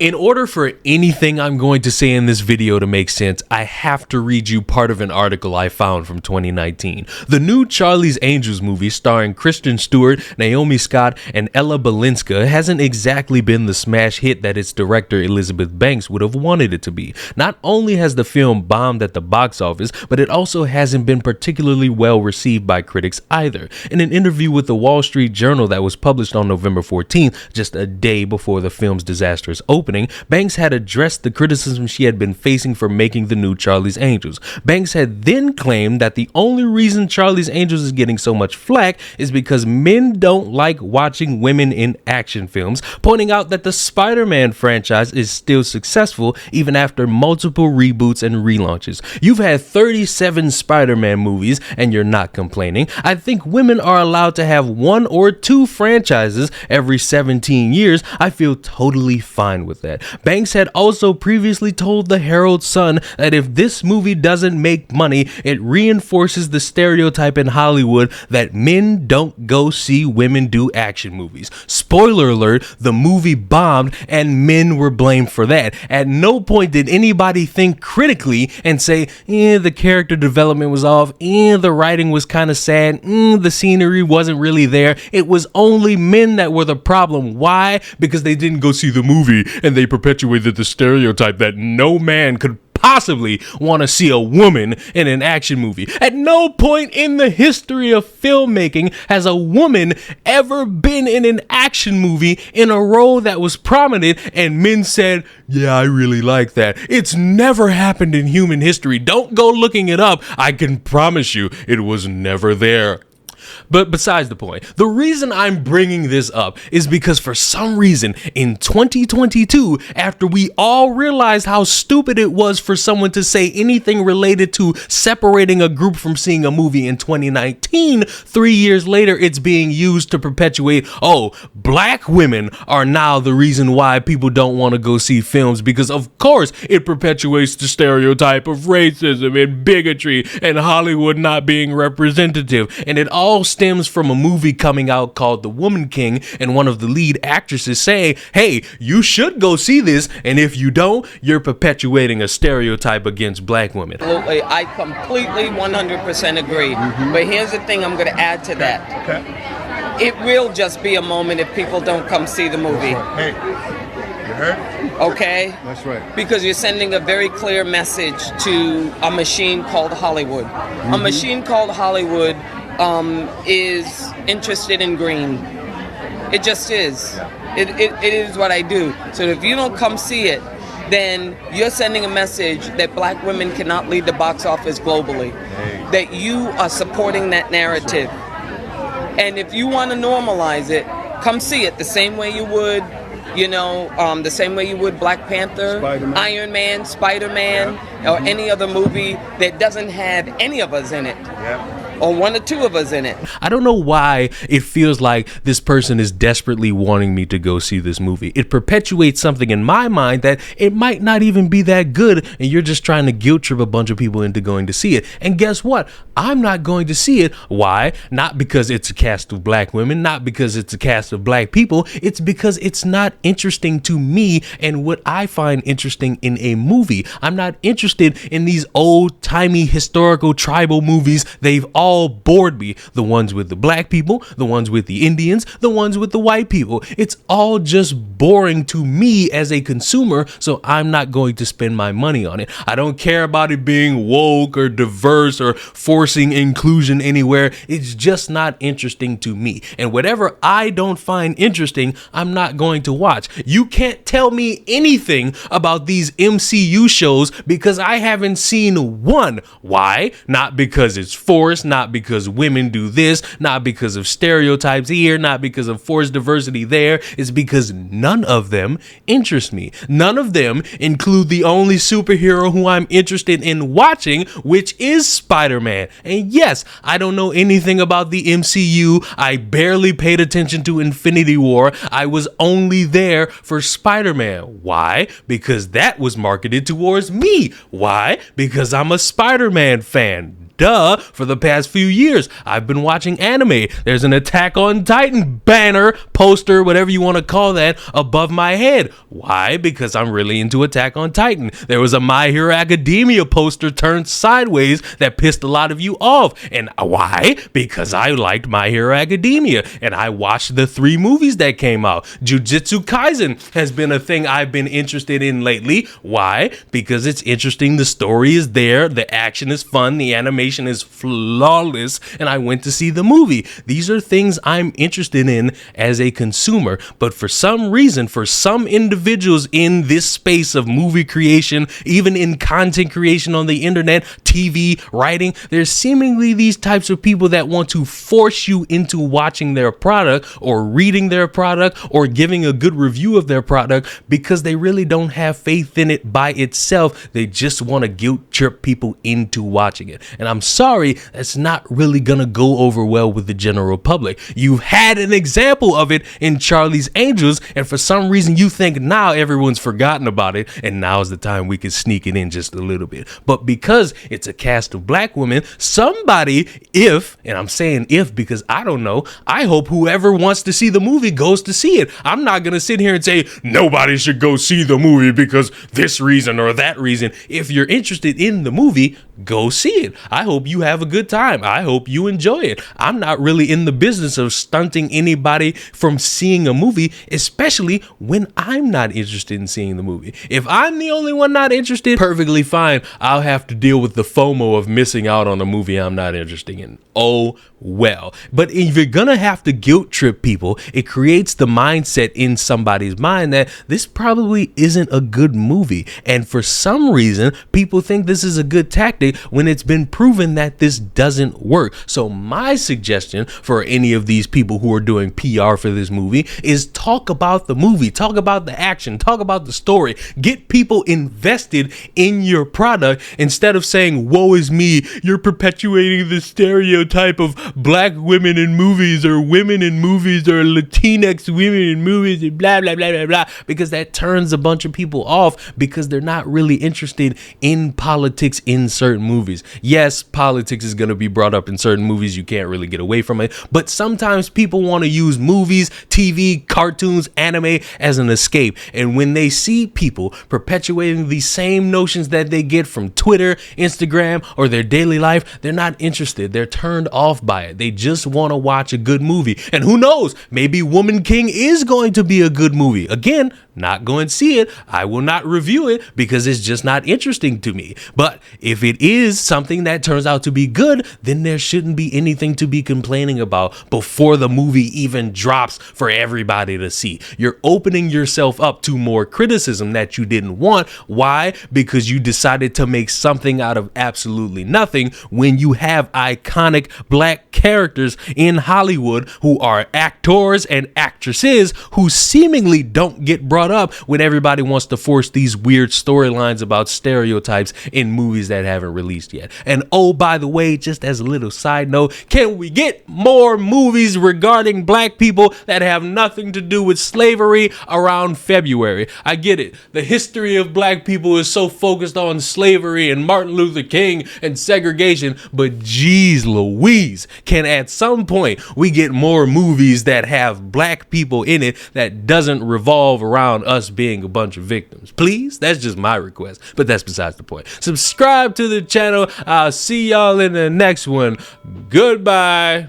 In order for anything I'm going to say in this video to make sense, I have to read you part of an article I found from 2019. The new Charlie's Angels movie starring Kristen Stewart, Naomi Scott, and Ella Balinska hasn't exactly been the smash hit that its director Elizabeth Banks would have wanted it to be. Not only has the film bombed at the box office, but it also hasn't been particularly well received by critics either. In an interview with the Wall Street Journal that was published on November 14th, just a day before the film's disastrous opening, Banks had addressed the criticism she had been facing for making the new Charlie's Angels. Banks had then claimed that the only reason Charlie's Angels is getting so much flack is because men don't like watching women in action films, pointing out that the Spider-Man franchise is still successful even after multiple reboots and relaunches. You've had 37 Spider-Man movies and you're not complaining. I think women are allowed to have 1 or 2 franchises every 17 years. I feel totally fine with that. Banks had also previously told the Herald Sun that if this movie doesn't make money, it reinforces the stereotype in Hollywood that men don't go see women do action movies. Spoiler alert, the movie bombed and men were blamed for that. At no point did anybody think critically and say, the character development was off, the writing was kind of sad, the scenery wasn't really there. It was only men that were the problem. Why? Because they didn't go see the movie and they perpetuated the stereotype that no man could possibly want to see a woman in an action movie. At no point in the history of filmmaking has a woman ever been in an action movie in a role that was prominent and men said, yeah, I really like that. It's never happened in human history. Don't go looking it up. I can promise you it was never there. But besides the point, the reason I'm bringing this up is because for some reason in 2022, after we all realized how stupid it was for someone to say anything related to separating a group from seeing a movie in 2019, 3 years later, it's being used to perpetuate, black women are now the reason why people don't want to go see films because of course it perpetuates the stereotype of racism and bigotry and Hollywood not being representative. And it all stems from a movie coming out called The Woman King, and one of the lead actresses saying, hey, you should go see this, and if you don't, you're perpetuating a stereotype against black women. Absolutely, I completely 100% agree. But here's the thing I'm going to add to that. Okay. It will just be a moment if people don't come see the movie. Hey, you heard? Okay? That's right. Because you're sending a very clear message to a machine called Hollywood. A machine called Hollywood is interested in green. It just is. It is what I do. So if you don't come see it, then you're sending a message that black women cannot lead the box office globally. That you are supporting that narrative. And if you want to normalize it, come see it the same way you would, the same way you would Black Panther, Spider-Man. Iron Man, Spider-Man, or any other movie that doesn't have any of us in it. Yeah. Or 1 or 2 of us in it. I don't know why it feels like this person is desperately wanting me to go see this movie. It perpetuates something in my mind that it might not even be that good, and you're just trying to guilt trip a bunch of people into going to see it. And guess what? I'm not going to see it. Why? Not because it's a cast of black women, not because it's a cast of black people. It's because it's not interesting to me and what I find interesting in a movie. I'm not interested in these old-timey historical tribal movies. They've all bored me. The ones with the black people, the ones with the Indians, the ones with the white people. It's all just boring to me as a consumer, so I'm not going to spend my money on it. I don't care about it being woke or diverse or forcing inclusion anywhere. It's just not interesting to me. And whatever I don't find interesting, I'm not going to watch. You can't tell me anything about these MCU shows because I haven't seen one. Why? Not because it's forced, not because women do this, not because of stereotypes here, not because of forced diversity there. It's because none of them interest me. None of them include the only superhero who I'm interested in watching, which is Spider-Man. And yes, I don't know anything about the MCU. I barely paid attention to Infinity War. I was only there for Spider-Man. Why? Because that was marketed towards me. Why? Because I'm a Spider-Man fan. duh, for the past few years, I've been watching anime. There's an Attack on Titan banner, poster, whatever you want to call that, above my head. Why? Because I'm really into Attack on Titan. There was a My Hero Academia poster turned sideways that pissed a lot of you off. And why? Because I liked My Hero Academia and I watched the 3 movies that came out. Jujutsu Kaisen has been a thing I've been interested in lately. Why? Because it's interesting. The story is there. The action is fun. The animation is flawless. And I went to see the movie. These are things I'm interested in as a consumer. But for some reason, for some individuals in this space of movie creation, even in content creation on the internet, TV, writing, there's seemingly these types of people that want to force you into watching their product or reading their product or giving a good review of their product because they really don't have faith in it by itself. They just want to guilt trip people into watching it. And I'm sorry, that's not really gonna go over well with the general public. You've had an example of it in Charlie's Angels, and for some reason you think now everyone's forgotten about it and now's the time we can sneak it in just a little bit. But because it's a cast of black women, somebody, and I'm saying if because I don't know, I hope whoever wants to see the movie goes to see it. I'm not gonna sit here and say nobody should go see the movie because this reason or that reason. If you're interested in the movie, go see it. I hope you have a good time. I hope you enjoy it. I'm not really in the business of stunting anybody from seeing a movie, especially when I'm not interested in seeing the movie. If I'm the only one not interested, perfectly fine. I'll have to deal with the FOMO of missing out on a movie I'm not interested in. Oh well. But if you're gonna have to guilt trip people, it creates the mindset in somebody's mind that this probably isn't a good movie. And for some reason, people think this is a good tactic when it's been proven that this doesn't work. So my suggestion for any of these people who are doing PR for this movie is talk about the movie, talk about the action, talk about the story, get people invested in your product instead of saying, woe is me, you're perpetuating the stereotype of black women in movies or women in movies or Latinx women in movies and blah, blah, blah, blah, blah, because that turns a bunch of people off because they're not really interested in politics in certain movies. Yes, politics is going to be brought up in certain movies. You can't really get away from it. But sometimes people want to use movies, TV, cartoons, anime as an escape. And when they see people perpetuating these same notions that they get from Twitter, Instagram, or their daily life, they're not interested. They're turned off by it. They just want to watch a good movie. And who knows, maybe Woman King is going to be a good movie. Again, not going to see it. I will not review it because it's just not interesting to me. But if it is something that turns out to be good, then there shouldn't be anything to be complaining about before the movie even drops for everybody to see. You're opening yourself up to more criticism that you didn't want. Why? Because you decided to make something out of absolutely nothing when you have iconic black characters in Hollywood who are actors and actresses who seemingly don't get brought up when everybody wants to force these weird storylines about stereotypes in movies that haven't released yet. And oh, by the way, just as a little side note, can we get more movies regarding black people that have nothing to do with slavery around February? I get it. The history of black people is so focused on slavery and Martin Luther King and segregation, but geez Louise, can at some point we get more movies that have black people in it that doesn't revolve around us being a bunch of victims? Please? That's just my request, but that's besides the point. Subscribe to the channel. I'll see y'all in the next one. Goodbye.